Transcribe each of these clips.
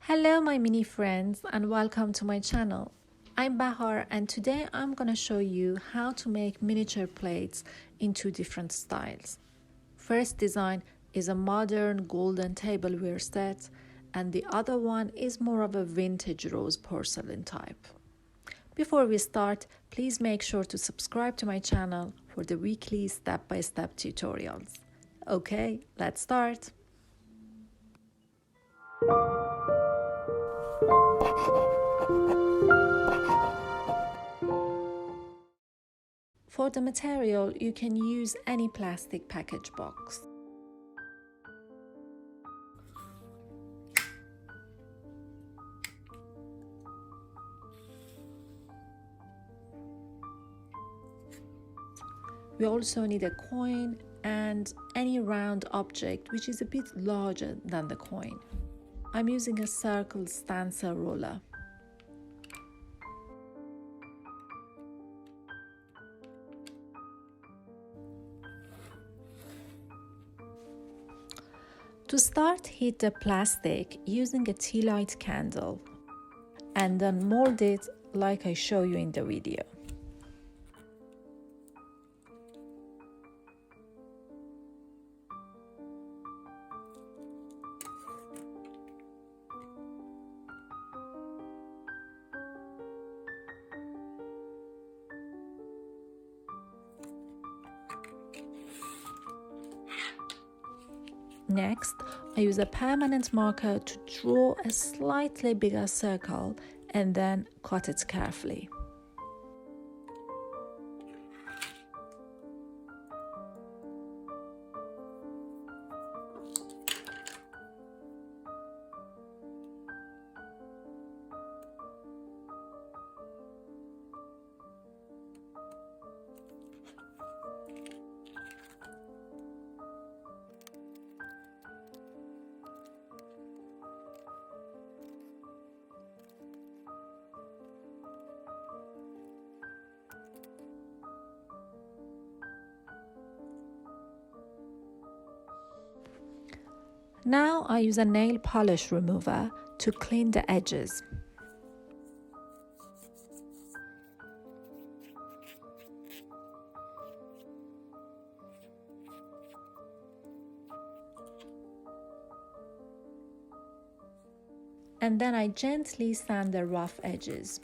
Hello my mini friends and welcome to my channel. I'm Bahar and today I'm gonna show you how to make miniature plates in two different styles. First design is a modern golden tableware set and the other one is more of a vintage rose porcelain type. Before we start, please make sure to subscribe to my channel for the weekly step-by-step tutorials. Okay, let's start. For the material, you can use any plastic package box. We also need a coin and any round object which is a bit larger than the coin. I'm using a circle stencil ruler. To start, heat the plastic using a tea light candle and then mold it like I show you in the video. Next, I use a permanent marker to draw a slightly bigger circle and then cut it carefully. Now I use a nail polish remover to clean the edges. And then I gently sand the rough edges.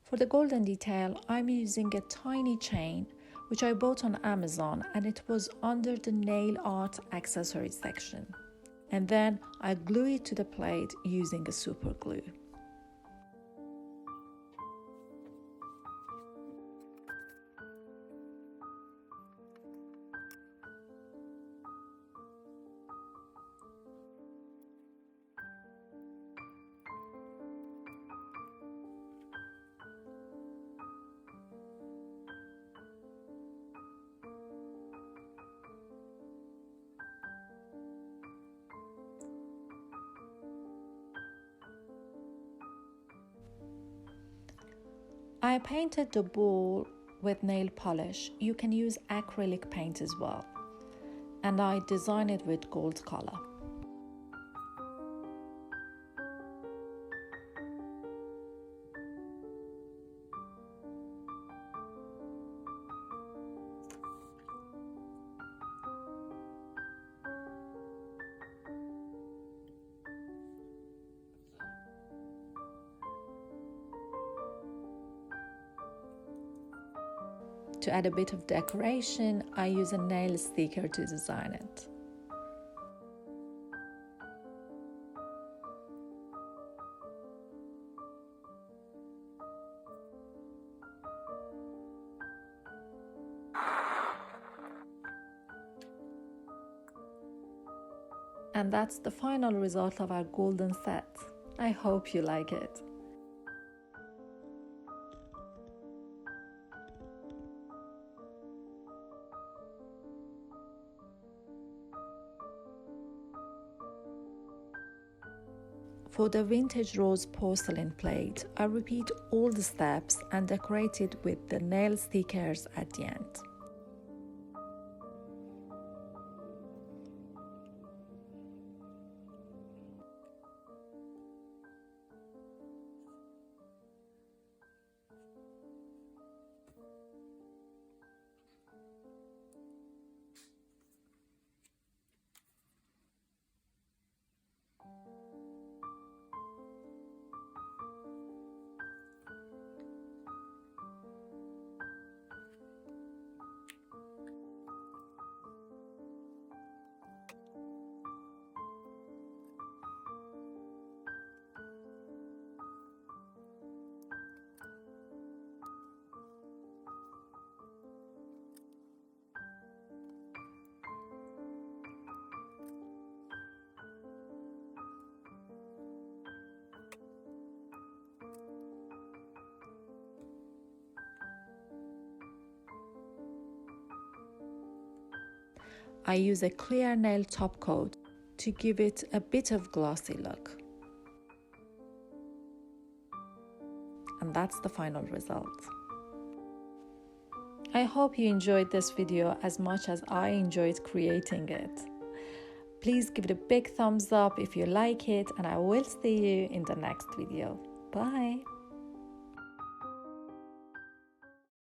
For the golden detail, I'm using a tiny chain which I bought on Amazon and it was under the nail art accessories section. And then I glue it to the plate using a super glue. I painted the bowl with nail polish. You can use acrylic paint as well. And I designed it with gold color. To add a bit of decoration, I use a nail sticker to design it. And that's the final result of our golden set. I hope you like it. For the vintage rose porcelain plate, I repeat all the steps and decorate it with the nail stickers at the end. I use a clear nail top coat to give it a bit of glossy look. And that's the final result. I hope you enjoyed this video as much as I enjoyed creating it. Please give it a big thumbs up if you like it, and I will see you in the next video. Bye!